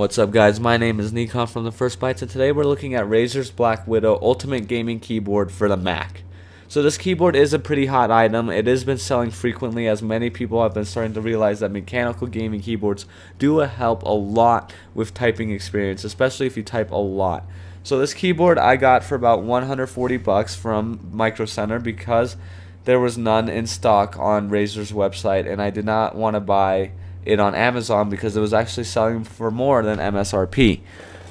What's up, guys? My name is Nikon from the First Bytes, and today we're looking at Razer's BlackWidow Ultimate Gaming Keyboard for the Mac. So this keyboard is a pretty hot item. It has been selling frequently, as many people have been starting to realize that mechanical gaming keyboards do help a lot with typing experience, especially if you type a lot. So this keyboard I got for about 140 bucks from Micro Center because there was none in stock on Razer's website, and I did not want to buy it on Amazon because it was actually selling for more than MSRP.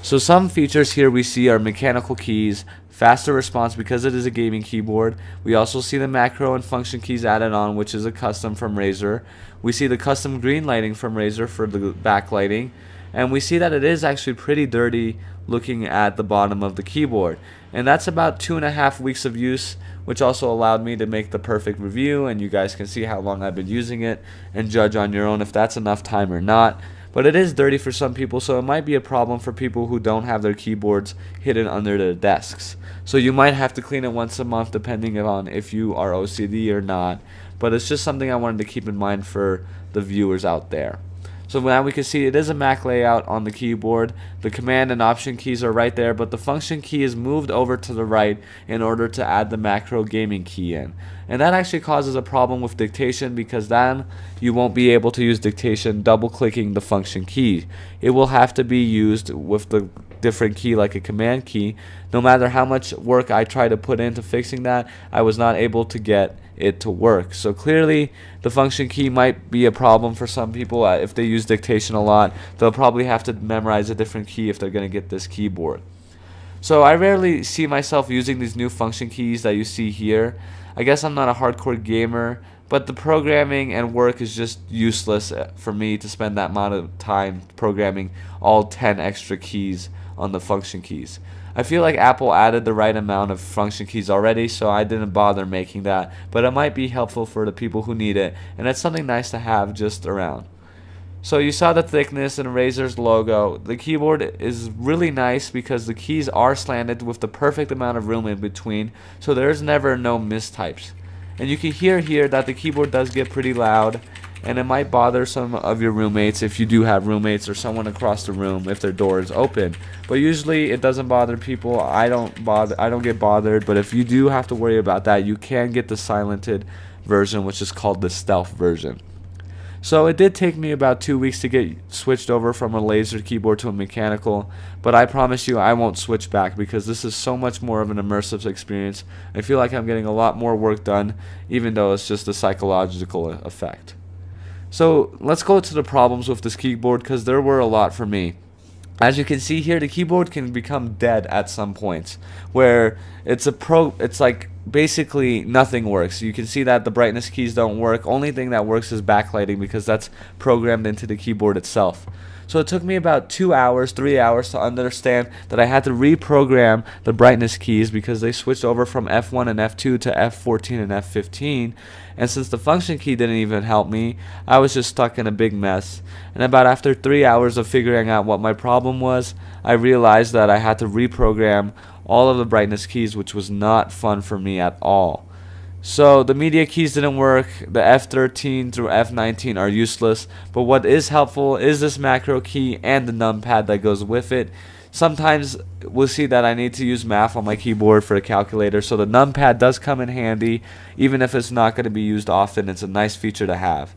So some features here we see are mechanical keys, faster response because it is a gaming keyboard. We also see the macro and function keys added on, which is a custom from Razer. We see the custom green lighting from Razer for the backlighting, and we see that it is actually pretty dirty looking at the bottom of the keyboard. And that's about 2.5 weeks of use, which also allowed me to make the perfect review, and you guys can see how long I've been using it and judge on your own if that's enough time or not. But it is dirty for some people, so it might be a problem for people who don't have their keyboards hidden under their desks. So you might have to clean it once a month depending on if you are OCD or not. But it's just something I wanted to keep in mind for the viewers out there. So now we can see it is a Mac layout on the keyboard. The command and option keys are right there, but the function key is moved over to the right in order to add the macro gaming key in. And that actually causes a problem with dictation, because then you won't be able to use dictation double clicking the function key. It will have to be used with the different key like a command key. No matter how much work I try to put into fixing that, I was not able to get it to work. So clearly the function key might be a problem for some people. If they use dictation a lot, they'll probably have to memorize a different key if they're going to get this keyboard. So I rarely see myself using these new function keys that you see here. I guess I'm not a hardcore gamer, but the programming and work is just useless for me to spend that amount of time programming all 10 extra keys on the function keys. I feel like Apple added the right amount of function keys already, so I didn't bother making that, but it might be helpful for the people who need it, and it's something nice to have just around. So you saw the thickness and Razer's logo. The keyboard is really nice because the keys are slanted with the perfect amount of room in between, so there's never no mistypes. And you can hear here that the keyboard does get pretty loud, and it might bother some of your roommates if you do have roommates or someone across the room if their door is open. But usually it doesn't bother people. I don't get bothered, but if you do have to worry about that, you can get the silented version, which is called the stealth version. So it did take me about 2 weeks to get switched over from a laser keyboard to a mechanical, but I promise you I won't switch back because this is so much more of an immersive experience. I feel like I'm getting a lot more work done, even though it's just a psychological effect. So let's go to the problems with this keyboard, because there were a lot for me. As you can see here, the keyboard can become dead at some points, where it's like basically nothing works. You can see that the brightness keys don't work. Only thing that works is backlighting, because that's programmed into the keyboard itself. So it took me about 2 hours, 3 hours to understand that I had to reprogram the brightness keys because they switched over from F1 and F2 to F14 and F15. And since the function key didn't even help me, I was just stuck in a big mess. And about after 3 hours of figuring out what my problem was, I realized that I had to reprogram all of the brightness keys, which was not fun for me at all. So the media keys didn't work. The F13 through F19 are useless, but what is helpful is this macro key and the numpad that goes with it. Sometimes we'll see that I need to use math on my keyboard for a calculator, so the numpad does come in handy. Even if it's not going to be used often, it's a nice feature to have.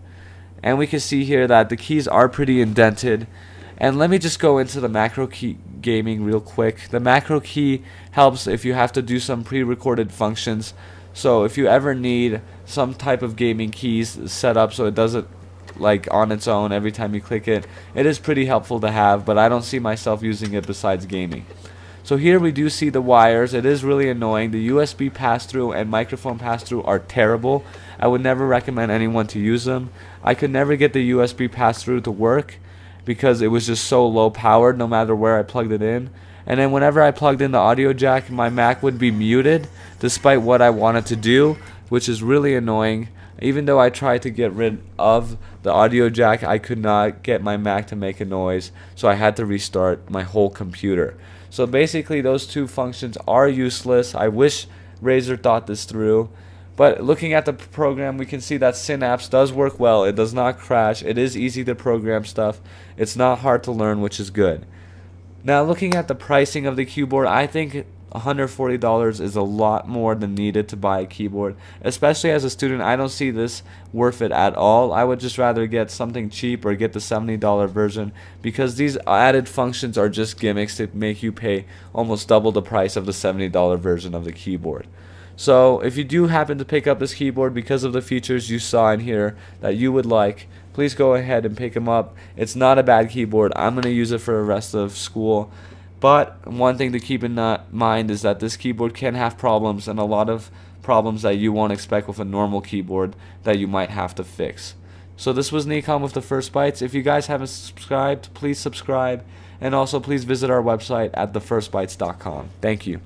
And we can see here that the keys are pretty indented. And let me just go into the macro key gaming real quick. The macro key helps if you have to do some pre-recorded functions. So if you ever need some type of gaming keys set up so it doesn't like on its own every time you click it, it is pretty helpful to have, but I don't see myself using it besides gaming. So here we do see the wires. It is really annoying. The USB pass-through and microphone pass-through are terrible. I would never recommend anyone to use them. I could never get the USB pass-through to work because it was just so low powered no matter where I plugged it in. And then whenever I plugged in the audio jack, my Mac would be muted despite what I wanted to do, which is really annoying. Even though I tried to get rid of the audio jack, I could not get my Mac to make a noise, so I had to restart my whole computer. So basically those two functions are useless. I wish Razer thought this through, But looking at the program, we can see that Synapse does work well. It does not crash. It is easy to program stuff. It's not hard to learn, which is good. Now, looking at the pricing of the keyboard, I think $140 is a lot more than needed to buy a keyboard. Especially as a student, I don't see this worth it at all. I would just rather get something cheap or get the $70 version, because these added functions are just gimmicks to make you pay almost double the price of the $70 version of the keyboard. So if you do happen to pick up this keyboard because of the features you saw in here that you would like, please go ahead and pick them up. It's not a bad keyboard. I'm going to use it for the rest of school. But one thing to keep in mind is that this keyboard can have problems, and a lot of problems that you won't expect with a normal keyboard that you might have to fix. So this was Nikon with the First Bytes. If you guys haven't subscribed, please subscribe. And also please visit our website at thefirstbytes.com. Thank you.